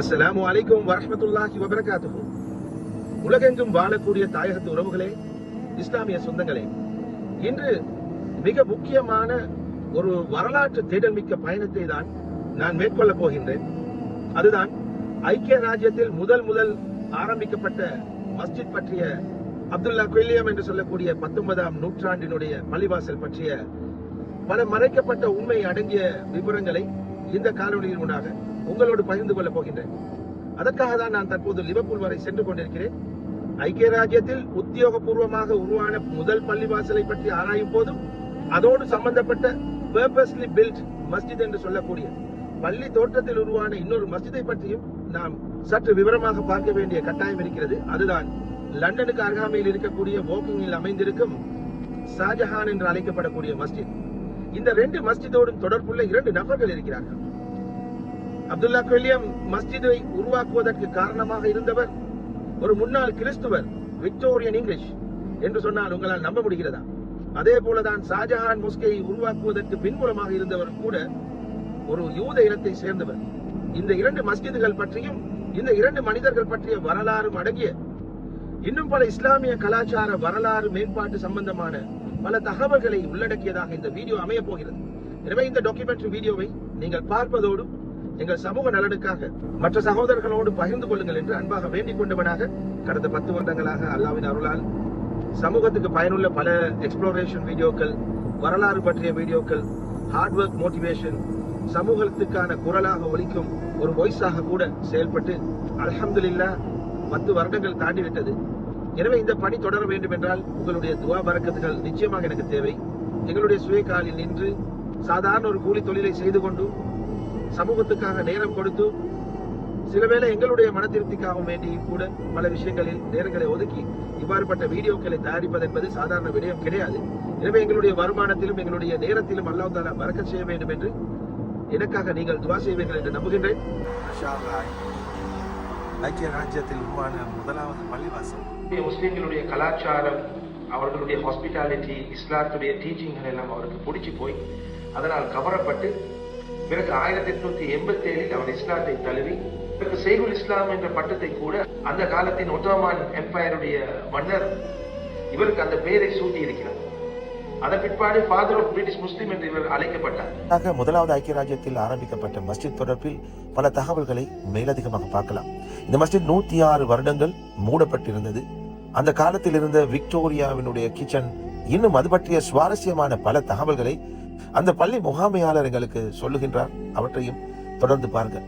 அஸ்ஸலாமு அலைக்கும் வரஹ்மத்துல்லாஹி வபரகாத்துஹு. உலகெங்கும் வாழக்கூடிய தாயகத்து உறவுகளே, இஸ்லாமிய சொந்தங்களே, இன்று மிக முக்கியமான ஒரு வரலாற்று தேடல் மிக்க பயணத்தை தான் நான் மேற்கொள்ள போகின்றேன். அதுதான் ஐக்கிய ராஜ்யத்தில் முதல் ஆரம்பிக்கப்பட்ட மஸ்ஜித் பற்றிய, அப்துல்லா குயிலியம் என்று சொல்லக்கூடிய 19ஆம் நூற்றாண்டினுடைய பள்ளிவாசல் பற்றிய பல மறைக்கப்பட்ட உண்மை அடங்கிய விவரங்களை இந்த காணொலியின் முன்னாக உங்களோடு பகிர்ந்து கொள்ள போகின்றேன். அதற்காக தான் நான் தற்போது லிவர்பூல் வரை சென்று கொண்டிருக்கிறேன். ஐக்கிய ராஜ்யத்தில் உத்தியோகபூர்வமாக உருவான முதல் பள்ளிவாசலை பற்றி ஆராயும் போதும், அதோடு சம்பந்தப்பட்ட பர்பஸ்லி பில்ட் மஸ்ஜித் என்று சொல்லக்கூடிய பள்ளி தோற்றத்தில் உருவான இன்னொரு மஸ்ஜிதை பற்றியும் நாம் சற்று விவரமாக பார்க்க வேண்டிய கட்டாயம் இருக்கிறது. அதுதான் லண்டனுக்கு அருகாமையில் இருக்கக்கூடிய வாக்கிங்கில் அமைந்திருக்கும் ஷாஜஹான் என்று அழைக்கப்படக்கூடிய மஸ்ஜித். இந்த ரெண்டு மஸ்ஜிதோடும் தொடர்புள்ள 2 நபர்கள் இருக்கிறார்கள். அப்துல்லா குயிலியம் மஸ்ஜிதை உருவாக்குவதற்கு காரணமாக இருந்தவர் ஒரு முன்னாள் கிறிஸ்துவர், விக்டோரியன் இங்கிலீஷ் என்று சொன்னால் உங்களால் நம்ப முடிகிறதா? அதே போலதான் ஷாஜஹான் மொஸ்கையை உருவாக்குவதற்கு பின்புலமாக இருந்தவர் கூட ஒரு யூத இனத்தை சேர்ந்தவர். இந்த 2 மஸ்ஜிதுகள் பற்றியும் இந்த 2 மனிதர்கள் பற்றிய வரலாறும் அடங்கிய இன்னும் பல இஸ்லாமிய கலாச்சார வரலாறு மேம்பாட்டு சம்பந்தமான பல தகவல்களை உள்ளடக்கியதாக இந்த வீடியோ அமைய போகிறது. எனவே இந்த டாக்குமெண்ட்ரி வீடியோவை நீங்கள் பார்ப்பதோடு எங்கள் சமூக நலனுக்காக மற்ற சகோதரர்களோடு பகிர்ந்து கொள்ளுங்கள் என்று அன்பாக வேண்டிக் கொண்டவனாக, கடந்த 10 வருடங்களாக அல்லாஹ்வின் அருளால் சமூகத்துக்கு பயனுள்ள பல எக்ஸ்ப்ளோரேஷன் வீடியோக்கள், வரலாறு பற்றிய வீடியோக்கள், ஹார்ட் ஒர்க் மோட்டிவேஷன், சமூகத்துக்கான குரலாக ஒலிக்கும் ஒரு வாய்ஸாக கூட செயல்பட்டு அல்ஹம்துலில்லாஹ் 10 வருடங்கள் தாண்டிவிட்டது. எனவே இந்த பணி தொடர வேண்டும் என்றால் உங்களுடைய துவா பரக்கத்துகள் நிச்சயமாக எனக்கு தேவை. எங்களுடைய சுய காலில் நின்று சாதாரண ஒரு கூலி தொழிலை செய்து கொண்டு சமூகத்துக்காக நேரம் கொடுத்து சிலவேளை எங்களுடைய மன திருப்திக்காகவும் வேண்டியும் கூட பல விஷயங்களில் நேரங்களை ஒதுக்கி இவ்வாறுபட்ட வீடியோக்களை தயாரிப்பது என்பது சாதாரண விடயம் கிடையாது. எனவே எங்களுடைய வருமானத்திலும் எங்களுடைய நேரத்திலும் அல்லாஹ் தஆலா பரக்கத் செய்ய வேண்டும் என்று எனக்காக நீங்கள் துவா செய்வீர்கள் என்று நம்புகின்றேன். ஐக்கிய ராஜ்யத்தில் உருவான முதலாவது பள்ளிவாசல். முஸ்லிம்களுடைய கலாச்சாரம், அவர்களுடைய ஹாஸ்பிட்டாலிட்டி, இஸ்லாத்துடைய டீச்சிங்கள் எல்லாம் அவருக்கு பிடிச்சி போய் அதனால் கவரப்பட்டு பிறகு 1887 அவர் இஸ்லாத்தை தழுவி பிறகு ஷேகுல் இஸ்லாம் என்ற பட்டத்தை கூட அந்த காலத்தின் ஒட்டோமான் எம்பையருடைய மன்னர் இவருக்கு அந்த பெயரை சூட்டி இருக்கிறார். அதன் பிற்பாடு ஃபாதர் ஆஃப் பிரிட்டிஷ் முஸ்லிம் என்று இவர் அழைக்கப்பட்டார். முதலாவது ஐக்கிய ராஜ்யத்தில் ஆரம்பிக்கப்பட்ட மஸ்ஜித் தொடர்பில் பல தகவல்களை மேலதிகமாக பார்க்கலாம். இந்த மஸ்ஜித் 106 வருடங்கள் மூடப்பட்டிருந்தது. அந்த காலத்தில் இருந்த விக்டோரியாவினுடைய கிச்சன், இன்னும் அது பற்றிய சுவாரஸ்யமான பல தகவல்களை அந்த பள்ளி முகாமையாளர் எங்களுக்கு சொல்லுகின்றார். அவற்றையும் தொடர்ந்து பாருங்கள்.